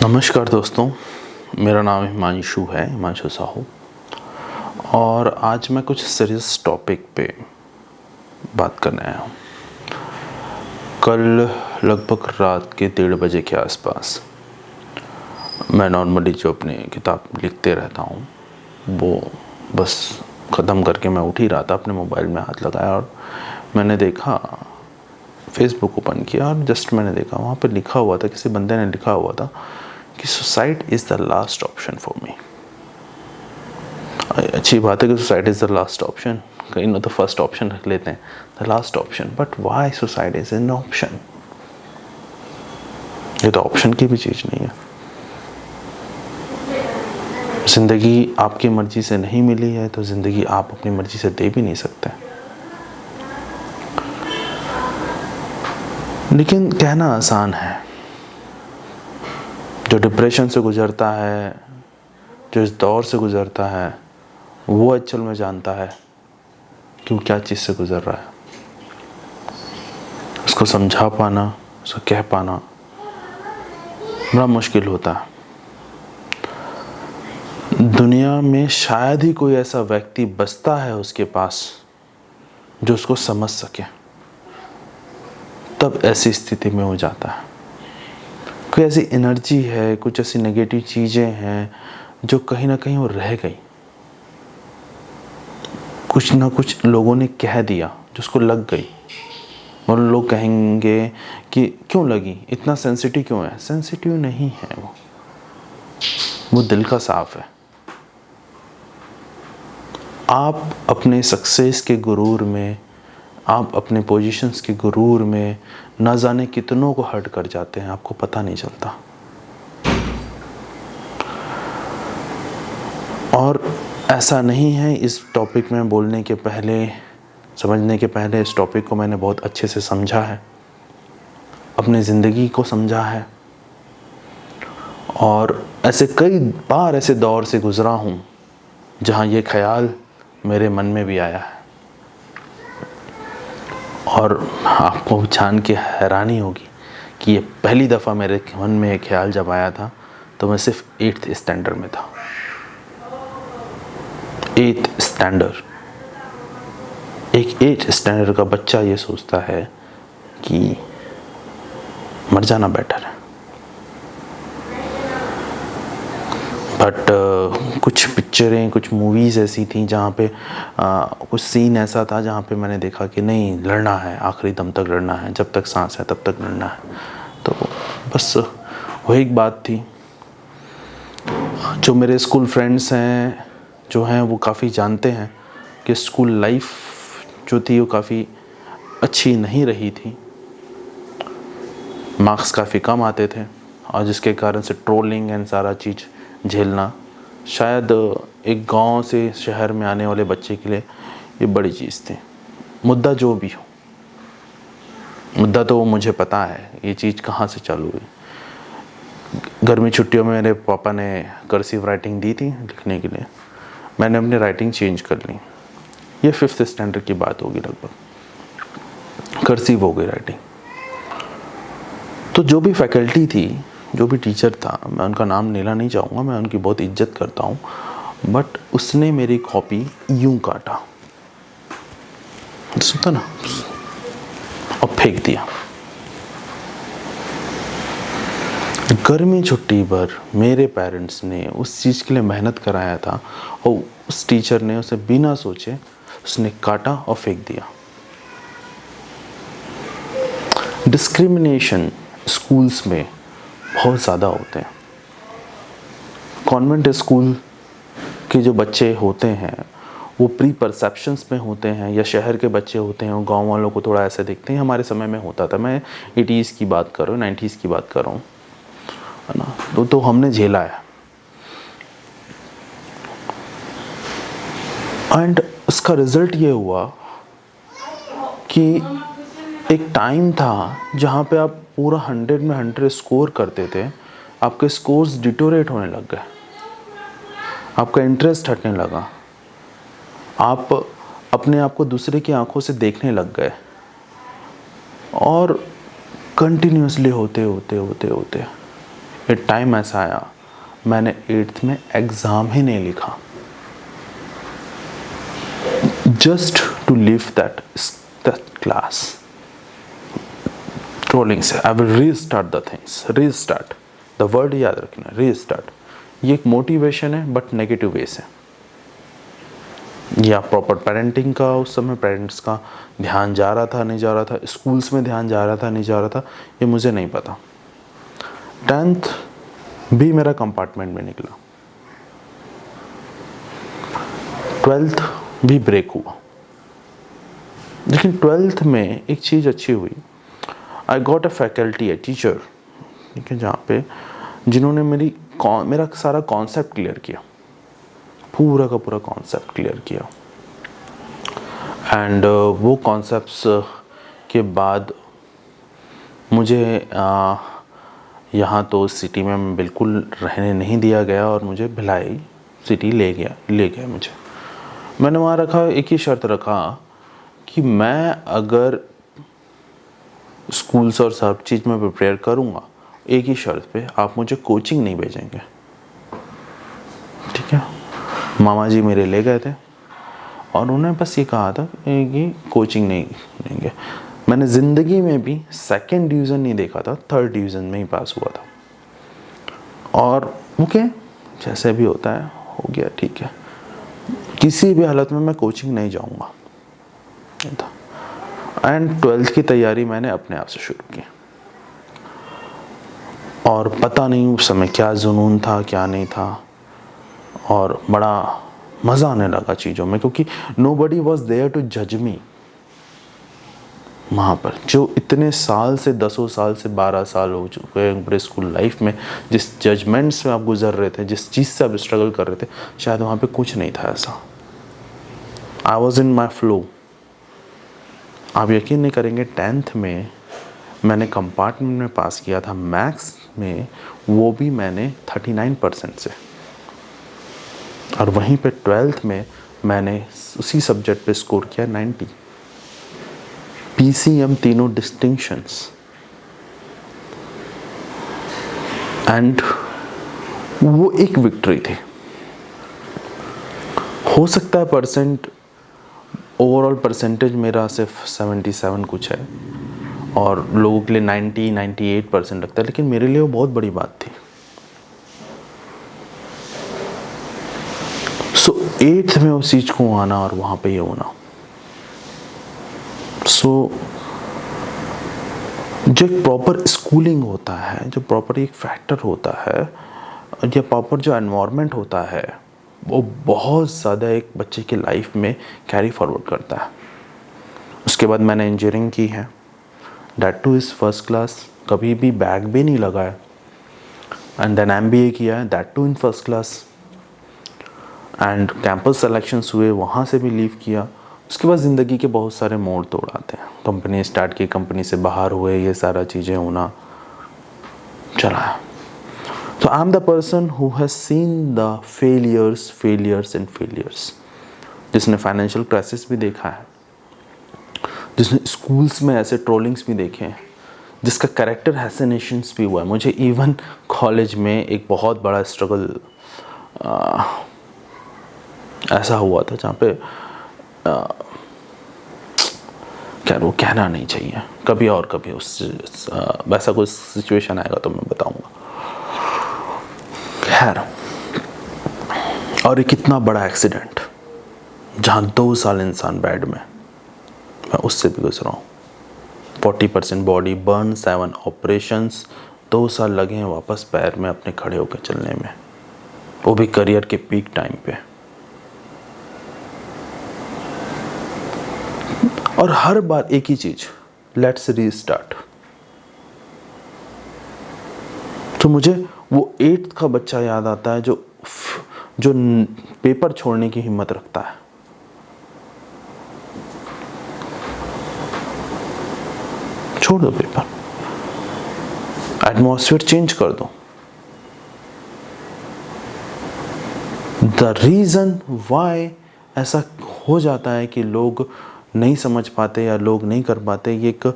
नमस्कार दोस्तों, मेरा नाम हिमांशु है, हिमांशु साहू। और आज मैं कुछ सीरियस टॉपिक पे बात करने आया हूँ। कल लगभग रात के 1:30 बजे के आसपास मैं नॉर्मली जो अपनी किताब लिखते रहता हूँ वो बस ख़त्म करके मैं उठ ही रहा था, अपने मोबाइल में हाथ लगाया और मैंने देखा, फेसबुक ओपन किया और जस्ट मैंने देखा वहाँ पर लिखा हुआ था, किसी बंदे ने लिखा हुआ था कि suicide is the last option for me. अच्छी बात है कि suicide is the last option, कहीं ना तो फर्स्ट ऑप्शन रख लेते हैं, the last option, but why suicide is an option? ये तो ऑप्शन की भी चीज़ नहीं है। ज़िंदगी आपकी मर्जी से नहीं मिली है तो ज़िंदगी आप अपनी मर्जी से दे भी नहीं सकते। लेकिन कहना आसान है। जो डिप्रेशन से गुजरता है, जो इस दौर से गुजरता है, वो एक्चुअल में जानता है कि वो क्या चीज़ से गुजर रहा है। उसको समझा पाना, उसको कह पाना बड़ा मुश्किल होता है। दुनिया में शायद ही कोई ऐसा व्यक्ति बचता है उसके पास जो उसको समझ सके, तब ऐसी स्थिति में हो जाता है। कोई ऐसी एनर्जी है, कुछ ऐसी नेगेटिव चीज़ें हैं जो कहीं ना कहीं वो रह गई, कुछ ना कुछ लोगों ने कह दिया जो उसको लग गई। और लोग कहेंगे कि क्यों लगी, इतना सेंसिटिव क्यों है? सेंसिटिव नहीं है वो दिल का साफ है। आप अपने सक्सेस के गुरूर में, आप अपने पोजीशंस के गुरूर में ना जाने कितनों को हर्ट कर जाते हैं, आपको पता नहीं चलता। और ऐसा नहीं है, इस टॉपिक में बोलने के पहले, समझने के पहले इस टॉपिक को मैंने बहुत अच्छे से समझा है, अपनी ज़िंदगी को समझा है और ऐसे कई बार ऐसे दौर से गुज़रा हूँ जहाँ ये ख्याल मेरे मन में भी आया है। और आपको जान के हैरानी होगी कि ये पहली दफ़ा मेरे मन में ये ख्याल जब आया था तो मैं सिर्फ 8th स्टैंडर्ड में था। 8th standard. एक 8th स्टैंडर्ड का बच्चा ये सोचता है कि मर जाना बेटर है। बट कुछ पिक्चरें, कुछ मूवीज़ ऐसी थी जहाँ पे कुछ सीन ऐसा था जहाँ पे मैंने देखा कि नहीं, लड़ना है, आखिरी दम तक लड़ना है, जब तक सांस है तब तक लड़ना है। तो बस वही एक बात थी। जो मेरे स्कूल फ्रेंड्स हैं जो हैं वो काफ़ी जानते हैं कि स्कूल लाइफ जो थी वो काफ़ी अच्छी नहीं रही थी। मार्क्स काफ़ी कम आते थे और जिसके कारण से ट्रोलिंग एंड सारा चीज़ झेलना शायद एक गांव से शहर में आने वाले बच्चे के लिए ये बड़ी चीज़ थी। मुद्दा जो भी हो, मुद्दा तो मुझे पता है ये चीज़ कहाँ से चालू हुई। गर्मी छुट्टियों में मेरे पापा ने कर्सिव राइटिंग दी थी लिखने के लिए, मैंने अपनी राइटिंग चेंज कर ली। ये 5th स्टैंडर्ड की बात होगी लगभग, कर्सिव हो गई राइटिंग। तो जो भी फैकल्टी थी, जो भी टीचर था, मैं उनका नाम लेना नहीं चाहूँगा, मैं उनकी बहुत इज्जत करता हूँ, बट उसने मेरी कॉपी यूं काटा, सुनता ना, और फेंक दिया। गर्मी छुट्टी पर मेरे पेरेंट्स ने उस चीज़ के लिए मेहनत कराया था और उस टीचर ने उसे बिना सोचे उसने काटा और फेंक दिया। डिस्क्रिमिनेशन स्कूल्स में बहुत ज़्यादा होते हैं। कॉन्वेंट स्कूल के जो बच्चे होते हैं वो प्री परसेप्शंस में होते हैं, या शहर के बच्चे होते हैं वो गांव वालों को थोड़ा ऐसे देखते हैं। हमारे समय में होता था, मैं 80s की बात कर रहा हूँ, 90s की बात कर रहा हूँ, है ना। तो हमने झेला है। एंड उसका रिज़ल्ट ये हुआ कि एक टाइम था जहाँ पे आप पूरा 100 में 100 स्कोर करते थे, आपके स्कोर्स डिटोरेट होने लग गए, आपका इंटरेस्ट हटने लगा, आप अपने आप को दूसरे की आंखों से देखने लग गए और कंटिन्यूसली होते एक टाइम ऐसा आया, मैंने 8th में एग्ज़ाम ही नहीं लिखा, just to leave that class. Trolling से I will restart the things, restart the word याद रखना, रीस्टार्ट। ये एक मोटिवेशन है बट नेगेटिव वे से, या प्रॉपर पेरेंटिंग का उस समय पेरेंट्स का ध्यान जा रहा था नहीं जा रहा था, स्कूल्स में ध्यान जा रहा था नहीं जा रहा था, ये मुझे नहीं पता। 10th भी मेरा कंपार्टमेंट में निकला, 12th भी ब्रेक हुआ। लेकिन 12th में एक चीज़ अच्छी हुई, I got a faculty, a teacher, ठीक है, जहाँ पे जिन्होंने मेरा सारा कॉन्सेप्ट क्लियर किया, पूरा का पूरा कॉन्सेप्ट क्लियर किया। एंड वो कॉन्सेप्ट्स के बाद मुझे यहाँ तो सिटी में बिल्कुल रहने नहीं दिया गया और मुझे भिलाई सिटी ले गया मुझे। मैंने वहाँ रखा, एक ही शर्त रखा कि मैं अगर स्कूल्स और सब चीज़ में प्रिपेयर करूँगा, एक ही शर्त पे, आप मुझे कोचिंग नहीं भेजेंगे, ठीक है। मामा जी मेरे ले गए थे और उन्होंने बस ये कहा था कि कोचिंग नहीं देंगे। मैंने ज़िंदगी में भी 2nd डिवीज़न नहीं देखा था, 3rd डिवीज़न में ही पास हुआ था। और ओके, जैसे भी होता है हो गया, ठीक है, किसी भी हालत में मैं कोचिंग नहीं जाऊंगा था। एंड 12th की तैयारी मैंने अपने आप से शुरू की, और पता नहीं उस समय क्या जुनून था क्या नहीं था, और बड़ा मज़ा आने लगा चीज़ों में, क्योंकि nobody was there to judge me। वहाँ पर जो इतने साल से, 10 साल से 12 साल हो चुके हैं पूरे स्कूल लाइफ में, जिस जजमेंट से आप गुजर रहे थे, जिस चीज़ से आप स्ट्रगल कर रहे थे, शायद वहाँ पे कुछ नहीं था ऐसा। I was in my flow. आप यकीन नहीं करेंगे, 10th में मैंने कंपार्टमेंट में पास किया था, मैथ्स में, वो भी मैंने 39% से। और वहीं पे 12th में मैंने उसी सब्जेक्ट पे स्कोर किया 90, PCM तीनों डिस्टिंक्शंस। एंड वो एक विक्ट्री थी। हो सकता है परसेंट, ओवरऑल परसेंटेज मेरा सिर्फ 77 कुछ है, और लोगों के लिए 90-98% लगता है, लेकिन मेरे लिए वो बहुत बड़ी बात थी। सो 8th में उस चीज़ को आना और वहाँ पे ये होना, सो जो एक प्रॉपर स्कूलिंग होता है, जो प्रॉपर एक फैक्टर होता है, या प्रॉपर जो एनवायरनमेंट होता है, वो बहुत ज़्यादा एक बच्चे की लाइफ में कैरी फॉरवर्ड करता है। उसके बाद मैंने इंजीनियरिंग की है, that two is first class, कभी भी बैग भी नहीं लगा है। एंड देन MBA किया है, that too in first class. And campus selections हुए, वहाँ से भी लीव किया। उसके बाद ज़िंदगी के बहुत सारे मोड़ तोड़ आते हैं, कंपनी स्टार्ट की, कंपनी से बाहर हुए, ये सारा चीज़ें होना चला है। So I'm the person who has seen the failures and failures, जिसने फाइनेंशियल क्राइसिस भी देखा है, जिसने स्कूल्स में ऐसे ट्रोलिंग्स भी देखे हैं, जिसका कैरेक्टर असैसिनेशंस भी हुआ है। मुझे इवन कॉलेज में एक बहुत बड़ा स्ट्रगल ऐसा हुआ था जहाँ पे क्या वो कहना नहीं चाहिए, कभी और कभी उस वैसा कोई सिचुएशन आएगा तो मैं बताऊंगा। खैर, और एक कितना बड़ा एक्सीडेंट जहाँ 2 साल इंसान बेड में, मैं उससे भी गुजरा हूँ। 40% बॉडी बर्न, 7 ऑपरेशंस, 2 साल लगे हैं वापस पैर में अपने खड़े होकर चलने में, वो भी करियर के पीक टाइम पे। और हर बार एक ही चीज, लेट्स रीस्टार्ट। तो मुझे वो 8th का बच्चा याद आता है जो पेपर छोड़ने की हिम्मत रखता है। छोड़ दो पेपर, एटमॉस्फेयर चेंज कर दो। द रीजन वाई ऐसा हो जाता है कि लोग नहीं समझ पाते या लोग नहीं कर पाते, ये एक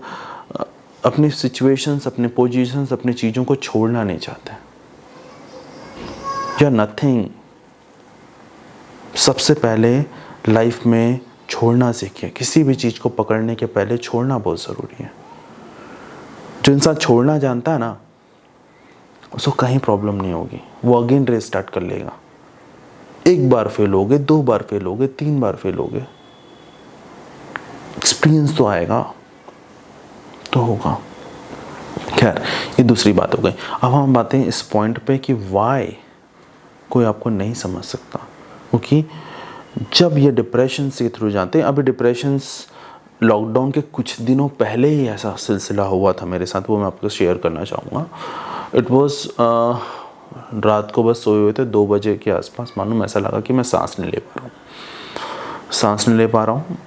अपनी सिचुएशंस, अपने पोजीशंस, अपनी चीज़ों को छोड़ना नहीं चाहते। या नथिंग। सबसे पहले लाइफ में छोड़ना सीखिए। किसी भी चीज़ को पकड़ने के पहले छोड़ना बहुत ज़रूरी है। जो इंसान छोड़ना जानता है ना, उसको कहीं प्रॉब्लम नहीं होगी, वो अगेन रेस स्टार्ट कर लेगा। एक बार फेल होगे, 2 बार फेल होगे, 3 बार फेल होगे, एक्सपीरियंस तो आएगा, तो होगा। खैर, ये दूसरी बात हो गई। अब हम बातें इस पॉइंट पे कि वाई कोई आपको नहीं समझ सकता, क्योंकि जब ये डिप्रेशन से थ्रू जाते हैं, अभी डिप्रेशन लॉकडाउन के कुछ दिनों पहले ही ऐसा सिलसिला हुआ था मेरे साथ, वो मैं आपको शेयर करना चाहूँगा। इट वॉज रात को बस सोए हुए थे, 2 बजे के आसपास मालूम ऐसा लगा कि मैं सांस नहीं ले पा रहा हूँ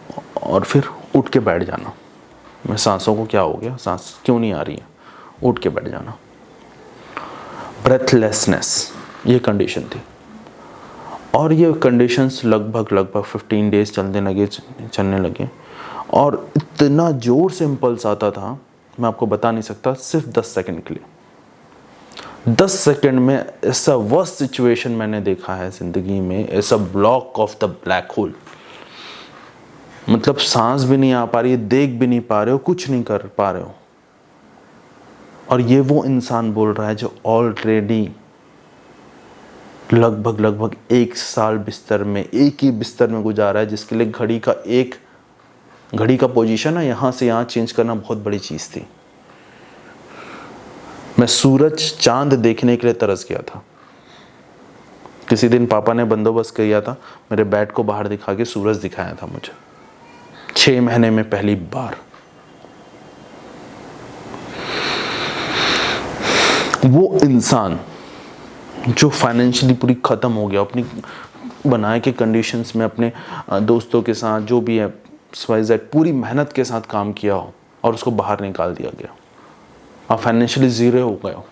और फिर उठ के बैठ जाना। मैं सांसों को क्या हो गया, सांस क्यों नहीं आ रही है, उठ के बैठ जाना। ब्रेथलेसनेस, ये कंडीशन थी। और ये कंडीशंस लगभग 15 डेज चलने लगे और इतना ज़ोर से इम्पल्स आता था, मैं आपको बता नहीं सकता। सिर्फ 10 सेकंड के लिए, 10 सेकंड में ऐसा वर्स्ट सिचुएशन मैंने देखा है ज़िंदगी में, ऐसा block of the black hole. मतलब सांस भी नहीं आ पा रही है, देख भी नहीं पा रहे हो, कुछ नहीं कर पा रहे हो। और ये वो इंसान बोल रहा है जो ऑलरेडी लगभग 1 साल बिस्तर में, एक ही बिस्तर में गुजारा है, जिसके लिए घड़ी का पोजीशन है यहाँ से यहाँ चेंज करना बहुत बड़ी चीज़ थी। मैं सूरज चांद देखने के लिए तरस गया था। किसी दिन पापा ने बंदोबस्त किया था, मेरे बेड को बाहर दिखा के सूरज दिखाया था मुझे, 6 महीने में पहली बार। वो इंसान जो फाइनेंशियली पूरी ख़त्म हो गया, अपनी बनाए के कंडीशंस में अपने दोस्तों के साथ जो भी है पूरी मेहनत के साथ काम किया हो और उसको बाहर निकाल दिया गया, आप फाइनेंशियली ज़ीरो हो गए हो,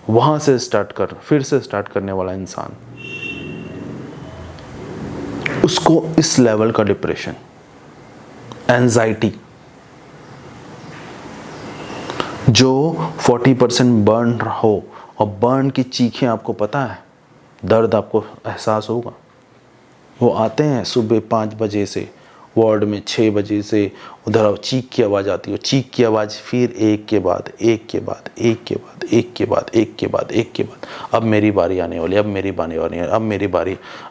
वहाँ से फिर से स्टार्ट करने वाला इंसान, उसको इस लेवल का डिप्रेशन, एंजाइटी, जो 40% बर्न हो, और बर्न की चीखें आपको पता है, दर्द आपको एहसास होगा। वो आते हैं सुबह 5 बजे से वार्ड में, 6 बजे से उधर चीख की आवाज़ आती है, चीख की आवाज़ फिर एक के बाद एक, अब मेरी बारी आने वाली,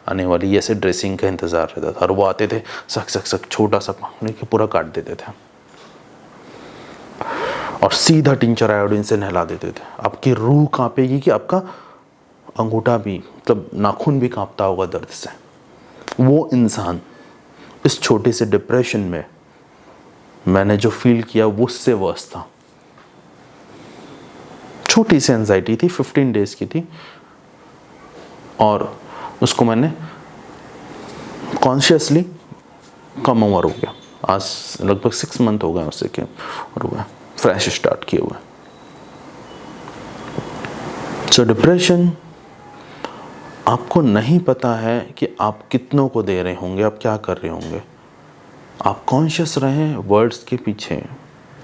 आने वाली, ऐसे ड्रेसिंग का इंतज़ार रहता था। और वो आते थे सक छोटा सा पकड़ने के पूरा काट देते थे और सीधा टिंचर आयोडीन से नहला देते थे। आपकी रूह कांपेगी कि आपका अंगूठा भी, मतलब नाखून भी कांपता होगा दर्द से। वो इंसान इस छोटे से डिप्रेशन में मैंने जो फील किया वो उससे वर्स था। छोटी सी एंजाइटी थी, 15 डेज की थी, और उसको मैंने कॉन्शियसली कम उम्र हो गया, आज लगभग 6 मंथ हो गए उससे के और हुआ फ्रेश स्टार्ट किए हुए। सो डिप्रेशन, आपको नहीं पता है कि आप कितनों को दे रहे होंगे, आप क्या कर रहे होंगे। आप कॉन्शियस रहें वर्ड्स के पीछे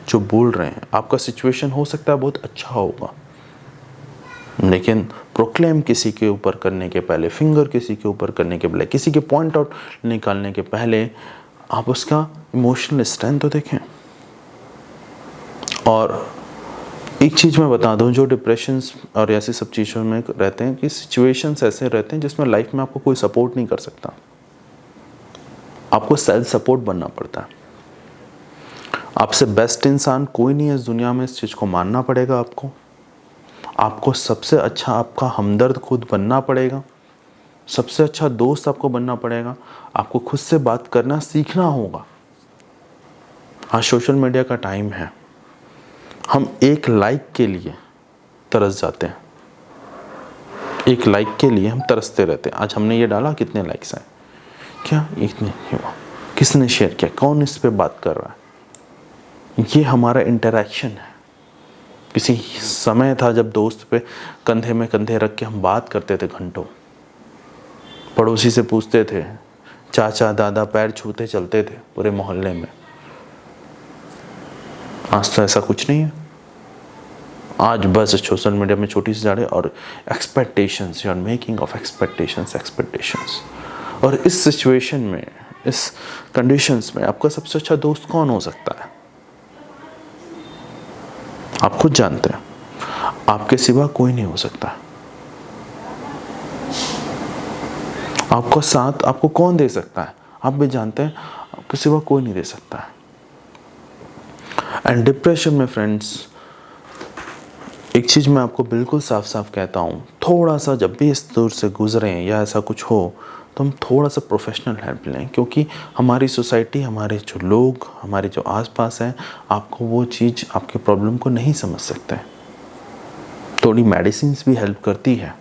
जो बोल रहे हैं। आपका सिचुएशन हो सकता है बहुत अच्छा होगा, लेकिन प्रोक्लेम किसी के ऊपर करने के पहले, फिंगर किसी के ऊपर करने के पहले, किसी के पॉइंट आउट निकालने के पहले आप उसका इमोशनल स्ट्रेंथ तो देखें। और एक चीज़ मैं बता दूं, जो डिप्रेशंस और ऐसी सब चीज़ों में रहते हैं कि सिचुएशंस ऐसे रहते हैं जिसमें लाइफ में आपको कोई सपोर्ट नहीं कर सकता, आपको सेल्फ सपोर्ट बनना पड़ता है। आपसे बेस्ट इंसान कोई नहीं है इस दुनिया में, इस चीज़ को मानना पड़ेगा आपको सबसे अच्छा आपका हमदर्द खुद बनना पड़ेगा, सबसे अच्छा दोस्त आपको बनना पड़ेगा, आपको खुद से बात करना सीखना होगा। आज सोशल मीडिया का टाइम है, हम एक लाइक के लिए तरस जाते हैं, एक लाइक के लिए हम तरसते रहते हैं। आज हमने ये डाला, कितने लाइक्स आए, क्या इतने हुआ, किसने शेयर किया, कौन इस पे बात कर रहा है, ये हमारा इंटरेक्शन है। किसी समय था जब दोस्त पे कंधे में कंधे रख के हम बात करते थे घंटों, पड़ोसी से पूछते थे, चाचा दादा पैर छूते चलते थे पूरे मोहल्ले में। आज तो ऐसा कुछ नहीं है। आज बस सोशल मीडिया में छोटी सी जाड़े और expectations, you are making of expectations. और इस सिचुएशन में, इस कंडीशंस में आपका सबसे अच्छा दोस्त कौन हो सकता है? आप खुद जानते हैं, आपके सिवा कोई नहीं हो सकता। आपका साथ आपको कौन दे सकता है? आप भी जानते हैं, आपके सिवा कोई नहीं दे सकता है। एंड डिप्रेशन में फ्रेंड्स, एक चीज़ मैं आपको बिल्कुल साफ साफ कहता हूँ, थोड़ा सा जब भी इस दौर से गुजरें या ऐसा कुछ हो तो हम थोड़ा सा प्रोफेशनल हेल्प लें, क्योंकि हमारी सोसाइटी, हमारे जो लोग, हमारे जो आसपास हैं, आपको वो चीज़, आपके प्रॉब्लम को नहीं समझ सकते। थोड़ी मेडिसिन भी हेल्प करती है,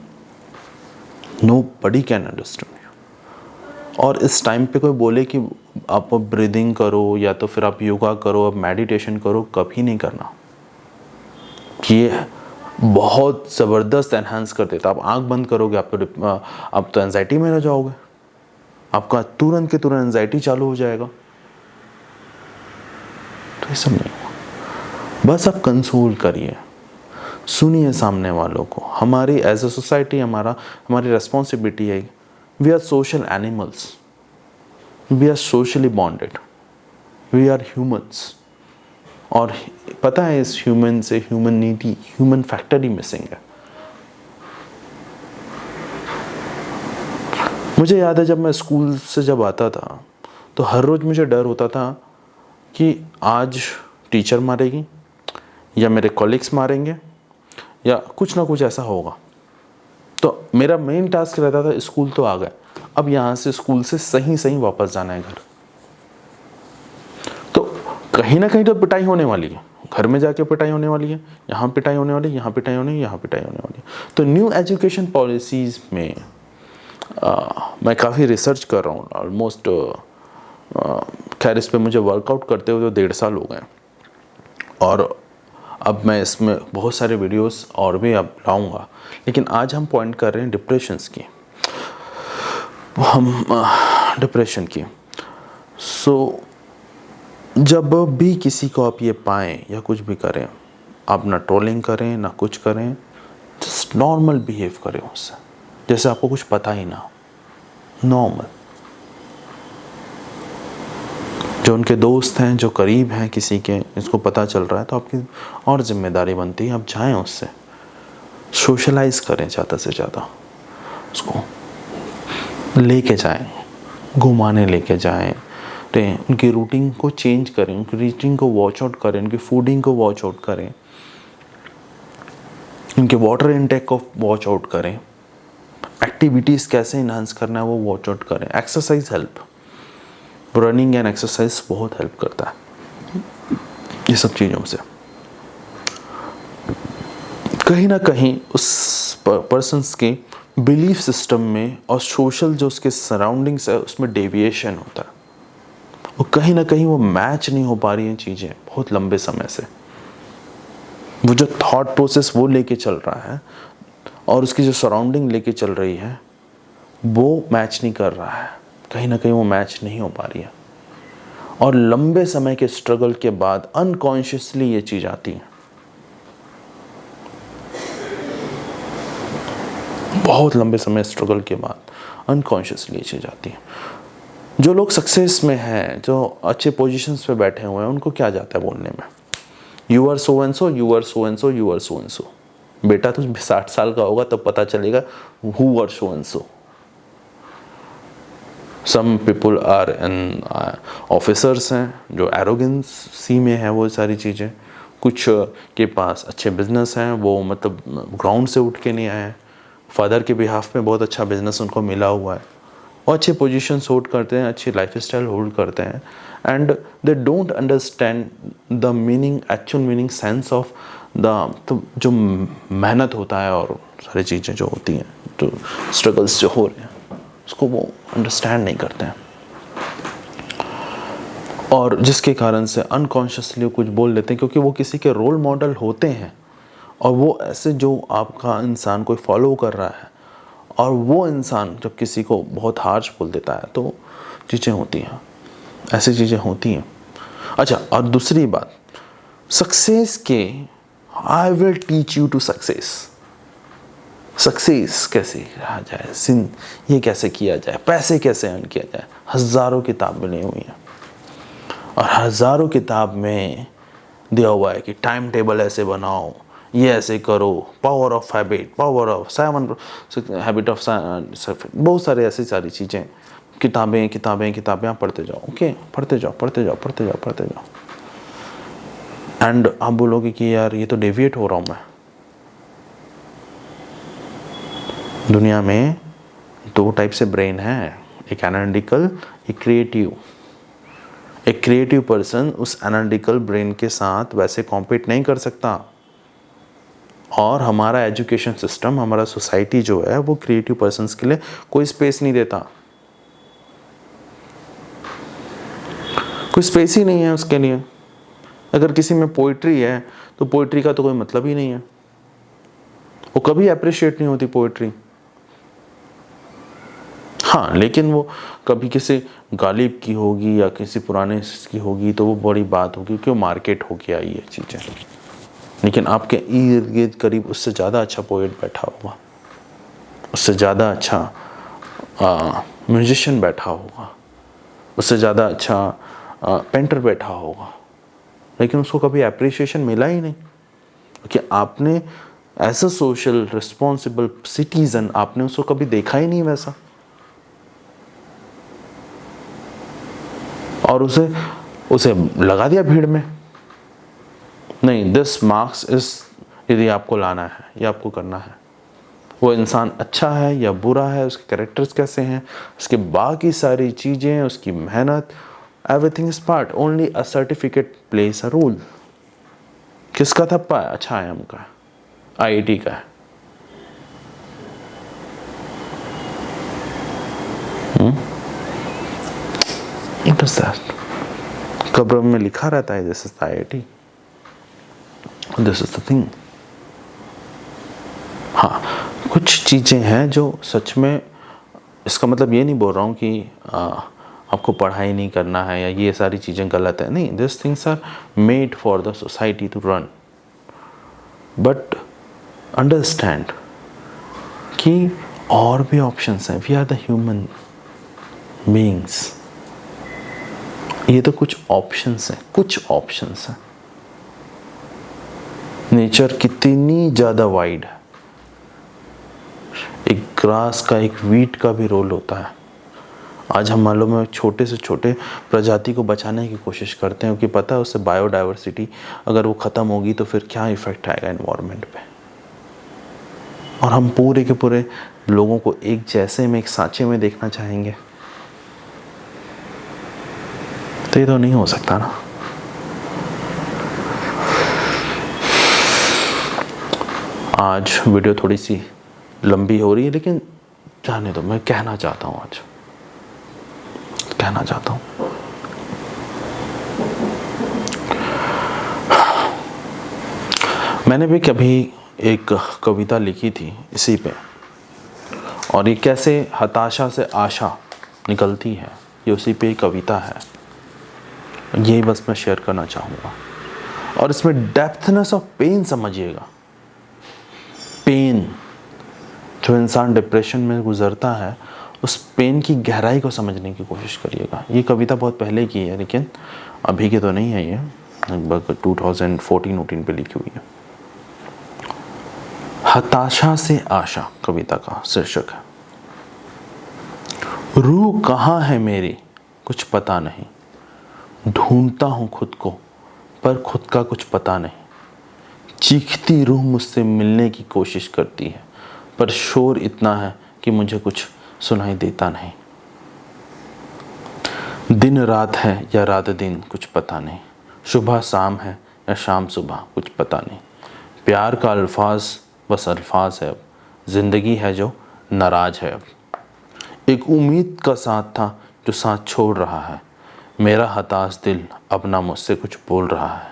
nobody कैन अंडरस्टैंड यू। और इस टाइम पे कोई बोले कि आप ब्रीदिंग करो या तो फिर आप योगा करो, आप मेडिटेशन करो, कभी नहीं करना। ये बहुत ज़बरदस्त एनहांस कर देता। आप आंख बंद करोगे, आप तो एंजाइटी में रह जाओगे, आपका तुरंत के तुरंत एंजाइटी चालू हो जाएगा। तो ये सब नहीं हुआ। बस आप कंसोल करिए, सुनिए सामने वालों को। हमारी एज अ सोसाइटी, हमारी रिस्पॉन्सिबिलिटी है। We are social animals, we are socially bonded, we are humans. और पता है, इस ह्यूमन से ह्यूमनिटी, ह्यूमन फैक्टर ही मिसिंग है। मुझे याद है, जब मैं स्कूल से जब आता था तो हर रोज़ मुझे डर होता था कि आज टीचर मारेगी या मेरे कॉलीग्स मारेंगे या कुछ ना कुछ ऐसा होगा। तो मेरा मेन टास्क रहता था, स्कूल तो आ गए, अब यहाँ से स्कूल से सही सही वापस जाना है घर। तो कहीं ना कहीं तो पिटाई होने वाली है, घर में जाके पिटाई होने वाली है, यहाँ पिटाई होने वाली है, यहाँ पिटाई होने, यहाँ पिटाई होने वाली है। तो न्यू एजुकेशन पॉलिसीज़ में मैं काफ़ी रिसर्च कर रहा हूँ ऑलमोस्ट। खैर, इस पे मुझे वर्कआउट करते हुए 1.5 साल हो गए, और अब मैं इसमें बहुत सारे वीडियोस और भी अब लाऊंगा। लेकिन आज हम पॉइंट कर रहे हैं डिप्रेशन की। सो जब भी किसी को आप ये पाएँ या कुछ भी करें, आप ना ट्रोलिंग करें ना कुछ करें, जस्ट नॉर्मल बिहेव करें उससे, जैसे आपको कुछ पता ही ना हो। नॉर्मल, जो उनके दोस्त हैं, जो करीब हैं किसी के, इसको पता चल रहा है तो आपकी और जिम्मेदारी बनती है, आप जाएं उससे, सोशलाइज करें, ज़्यादा से ज़्यादा उसको लेके जाएं, घुमाने लेके जाएं, उनकी रूटीन को चेंज करें, उनकी रीडिंग को वॉच आउट करें, उनकी फूडिंग को वॉच आउट करें, उनके वाटर इनटेक को वॉच आउट करें, एक्टिविटीज़ कैसे इन्हांस करना है वो वॉच आउट करें। Exercise help, running and exercise बहुत हेल्प करता है ये सब चीज़ों से। कहीं ना कहीं उस पर्सन्स के बिलीफ सिस्टम में और सोशल जो उसके सराउंडिंग्स है उसमें डेविएशन होता है, और कहीं ना कहीं वो मैच नहीं हो पा रही हैं चीज़ें बहुत लंबे समय से। वो जो थॉट प्रोसेस वो लेके चल रहा है और उसकी जो सराउंडिंग लेके चल रही है वो मैच नहीं कर रहा है, कहीं ना कहीं वो मैच नहीं हो पा रही है। और लंबे समय के स्ट्रगल के बाद अनकॉन्शियसली ये चीज़ आती है, बहुत लंबे समय स्ट्रगल के बाद अनकॉन्शियसली ये चीज़ आती है। जो लोग सक्सेस में हैं, जो अच्छे पोजीशंस पे बैठे हुए हैं, उनको क्या जाता है बोलने में, you are so and so, you are so and so, you are so and so. बेटा तो 60 साल का होगा तब पता चलेगा who are so and so. Some people are an officers हैं जो एरोगेंसी में है वो सारी चीज़ें, कुछ के पास अच्छे बिजनेस हैं, वो मतलब ग्राउंड से उठ के नहीं आए हैं, फादर के बिहाफ में बहुत अच्छा बिजनेस उनको मिला हुआ है और अच्छे पोजीशंस होल्ड करते हैं, अच्छी लाइफस्टाइल होल्ड करते हैं, and they don't understand the meaning, actual meaning, sense of the, तो जो मेहनत होता है और सारी चीज़ें जो होती हैं, जो स्ट्रगल्स जो हो रहे हैं उसको वो अंडरस्टैंड नहीं करते हैं, और जिसके कारण से अनकॉन्शियसली कुछ बोल लेते हैं, क्योंकि वो किसी के रोल मॉडल होते हैं और वो ऐसे जो आपका इंसान कोई फॉलो कर रहा है, और वो इंसान जब किसी को बहुत हार्श बोल देता है तो चीज़ें होती हैं, ऐसी चीज़ें होती हैं। अच्छा, और दूसरी बात, सक्सेस के I will teach you to success. Success कैसे रहा जाए, ये कैसे किया जाए, पैसे कैसे अर्न किया जाए, हज़ारों किताब मिली हुई हैं और हज़ारों किताब में दिया हुआ है कि टाइम टेबल ऐसे बनाओ, ये ऐसे करो, power of habit, power of 7 habit of, बहुत सारे ऐसी सारी चीज़ें, किताबें किताबें किताबें आप पढ़ते जाओ। ओके, पढ़ते जाओ पढ़ते जाओ पढ़ते जाओ पढ़ते जाओ, एंड आप बोलोगे कि यार ये तो डेविएट हो रहा हूँ मैं। दुनिया में 2 टाइप से ब्रेन है, एक एनालिटिकल, एक क्रिएटिव। एक क्रिएटिव पर्सन उस एनालिटिकल ब्रेन के साथ वैसे कॉम्पीट नहीं कर सकता, और हमारा एजुकेशन सिस्टम, हमारा सोसाइटी जो है वो क्रिएटिव पर्सन्स के लिए कोई स्पेस नहीं देता, कोई स्पेस ही नहीं है उसके लिए। अगर किसी में पोइट्री है तो पोइट्री का तो कोई मतलब ही नहीं है, वो कभी अप्रिशिएट नहीं होती पोइट्री। हाँ, लेकिन वो कभी किसी गालिब की होगी या किसी पुराने की होगी तो वो बड़ी बात होगी कि वो मार्केट हो गया ये चीज़ें। लेकिन आपके इर्द गिर्द करीब उससे ज़्यादा अच्छा पोएट बैठा होगा, उससे ज़्यादा अच्छा म्यूजिशियन बैठा होगा, उससे ज़्यादा अच्छा पेंटर बैठा होगा, लेकिन उसको कभी एप्रिसिएशन मिला ही नहीं, क्योंकि आपने as a social responsible citizen आपने उसको कभी देखा ही नहीं वैसा, और उसे लगा दिया भीड़ में। नहीं, दिस मार्क्स इस, यदि आपको लाना है या आपको करना है, वो इंसान अच्छा है या बुरा है, उसके कैरेक्टर्स कैसे हैं, उसके बाकी सारी चीज़ें, उसकी मेहनत, everything is part, only a certificate place a role. किसका थप्पा है? अच्छा है हमका, IIT का है। What is that? कब्र में लिखा रहता है this is the IIT, this is the thing. हाँ, कुछ चीज़ें हैं जो सच में, इसका मतलब ये नहीं बोल रहा हूँ कि आपको पढ़ाई नहीं करना है या ये सारी चीज़ें गलत है, नहीं, this things are made for the society to run, but understand कि और भी ऑप्शंस हैं। We are the human beings, ये तो कुछ ऑप्शंस हैं, कुछ ऑप्शंस हैं। नेचर कितनी ज़्यादा वाइड है, एक ग्रास का, एक वीट का भी रोल होता है। आज हम मालूम है छोटे से छोटे प्रजाति को बचाने की कोशिश करते हैं, क्योंकि पता है उससे बायोडाइवर्सिटी अगर वो ख़त्म होगी तो फिर क्या इफ़ेक्ट आएगा एनवायरनमेंट पे, और हम पूरे के पूरे लोगों को एक जैसे में, एक सांचे में देखना चाहेंगे, तो ये तो नहीं हो सकता ना। आज वीडियो थोड़ी सी लंबी हो रही है, लेकिन जाने दो, मैं कहना चाहता हूँ, आज कहना चाहता हूँ। मैंने भी कभी एक कविता लिखी थी इसी पे, और ये कैसे हताशा से आशा निकलती है, ये उसी पे कविता है, यही बस मैं शेयर करना चाहूँगा। और इसमें डेप्थनेस ऑफ पेन समझिएगा। पेन, जो इंसान डिप्रेशन में गुजरता है, उस पेन की गहराई को समझने की कोशिश करिएगा। ये कविता बहुत पहले की है, लेकिन अभी की तो नहीं है, ये लगभग 2014-18 पे लिखी हुई है। हताशा से आशा कविता का शीर्षक है। रूह कहाँ है मेरी कुछ पता नहीं, ढूंढता हूँ खुद को पर खुद का कुछ पता नहीं, चीखती रूह मुझसे मिलने की कोशिश करती है, पर शोर इतना है कि मुझे कुछ सुनाई देता नहीं। दिन रात है या रात दिन कुछ पता नहीं, सुबह शाम है या शाम सुबह कुछ पता नहीं। प्यार का अल्फाज बस अल्फाज है, अब जिंदगी है जो नाराज है। अब एक उम्मीद का साथ था जो साथ छोड़ रहा है, मेरा हताश दिल अब ना मुझसे कुछ बोल रहा है।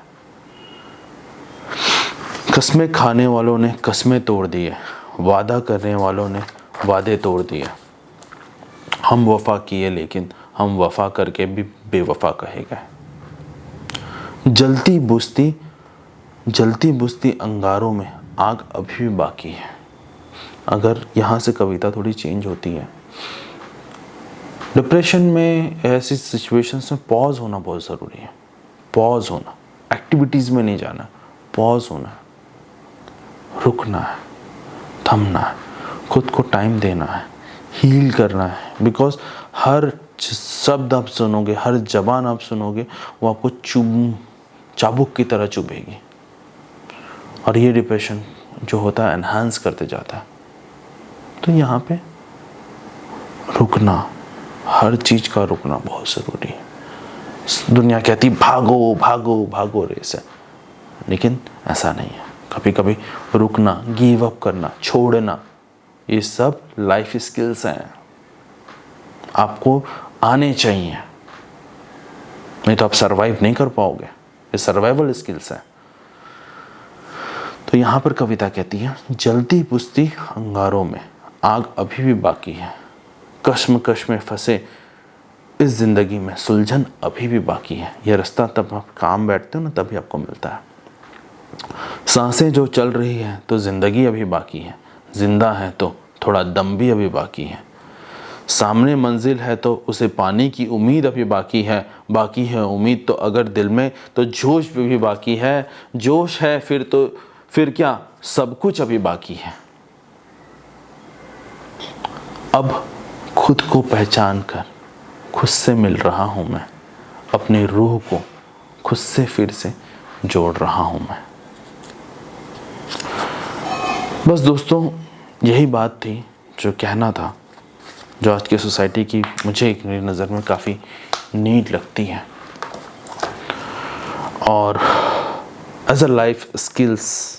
कस्में खाने वालों ने कस्में तोड़ दिए, वादा करने वालों ने वादे तोड़ दिए। हम वफा किए लेकिन हम वफा करके भी बेवफा कहे गए। जलती बुझती जलती बुझती अंगारों में आग अभी भी बाकी है। अगर यहाँ से कविता थोड़ी चेंज होती है, डिप्रेशन में ऐसी सिचुएशंस में पॉज होना बहुत ज़रूरी है। पॉज होना, एक्टिविटीज़ में नहीं जाना, पॉज होना, रुकना है, थमना है, खुद को टाइम देना है, हील करना है। बिकॉज हर शब्द आप सुनोगे, हर जबान आप सुनोगे, वो आपको चाबुक की तरह चुभेगी। और ये डिप्रेशन जो होता है एनहांस करते जाता है। तो यहाँ पे रुकना, हर चीज़ का रुकना बहुत ज़रूरी है। दुनिया कहती भागो भागो भागो रेस है, लेकिन ऐसा नहीं है। कभी कभी रुकना, गिव अप करना, छोड़ना, ये सब लाइफ स्किल्स हैं, आपको आने चाहिए, नहीं तो आप सरवाइव नहीं कर पाओगे। ये सर्वाइवल स्किल्स हैं। तो यहाँ पर कविता कहती है, जलती बुझती अंगारों में आग अभी भी बाकी है, कश्मकश में फंसे इस जिंदगी में सुलझन अभी भी बाकी है। यह रास्ता तब आप काम बैठते हो ना, तभी आपको मिलता है। सांसें जो चल रही है तो जिंदगी अभी बाकी है, जिंदा है तो थोड़ा दम भी अभी बाकी है। सामने मंजिल है तो उसे पाने की उम्मीद अभी बाकी है, बाकी है उम्मीद तो अगर दिल में तो जोश भी बाकी है। जोश है फिर क्या, सब कुछ अभी बाकी है। अब खुद को पहचान कर खुद से मिल रहा हूं मैं, अपनी रूह को खुद से फिर से जोड़ रहा हूं मैं। बस दोस्तों, यही बात थी जो कहना था, जो आज की सोसाइटी की मुझे एक मेरी नज़र में काफ़ी नीड लगती है। और एज अ लाइफ स्किल्स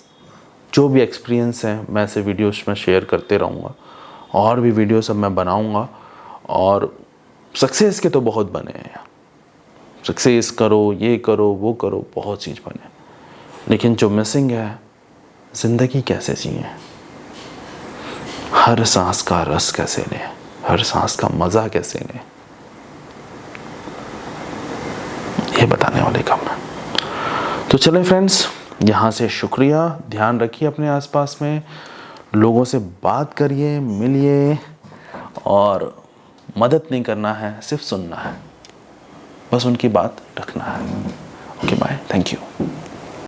जो भी एक्सपीरियंस है, मैं ऐसे वीडियोस में शेयर करते रहूँगा, और भी वीडियोस अब मैं बनाऊँगा। और सक्सेस के तो बहुत बने हैं, सक्सेस करो, ये करो, वो करो, बहुत चीज़ बने, लेकिन जो मिसिंग है, ज़िंदगी कैसे जिए, हर सांस का रस कैसे लें, हर सांस का मज़ा कैसे लें, ये बताने वाले काम है। तो चलें फ्रेंड्स, यहाँ से शुक्रिया। ध्यान रखिए अपने आसपास में, लोगों से बात करिए, मिलिए, और मदद नहीं करना है, सिर्फ सुनना है, बस उनकी बात रखना है। Okay, bye, thank you.